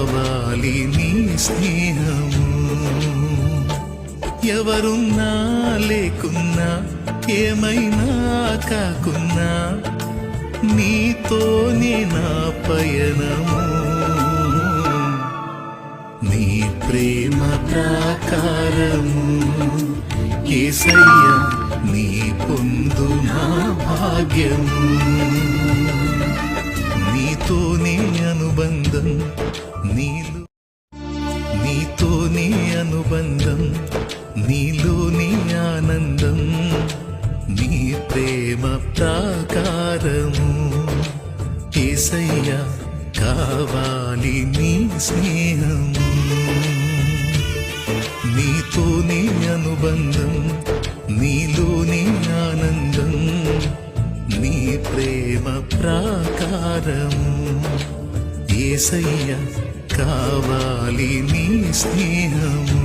కావాలి నీ స్నేహము. ఎవరున్నా లేకున్నా ఏమైనా కాకున్నా నీతోనే నా పయనము. నీ ప్రేమ ప్రాకారము యేసయ్యా, నీ పొందు నా భాగ్యము. నీతోనే అనుబంధం, నీతోనే అనుబంధం, నీలోని ఆనందం, నీ ప్రేమ ప్రాకారము. యేసయ్యా, కావాలి నీ స్నేహము. నీతోనే అనుబంధం, నీలోని ఆనందం, నీ ప్రేమ ప్రాకారము. యేసయ్యా, కావాలి నీ స్నేహము.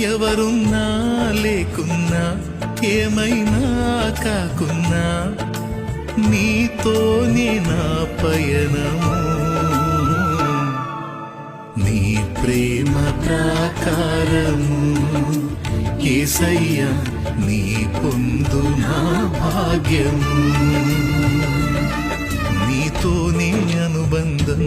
ఎవరున్నా లేకున్నా ఏమైనా కాకున్నా నీతోనే నా పయనము. నీ ప్రేమ ప్రాకారము యేసయ్యా, నీ పొందు నా భాగ్యము. నీతోనే అనుబంధం,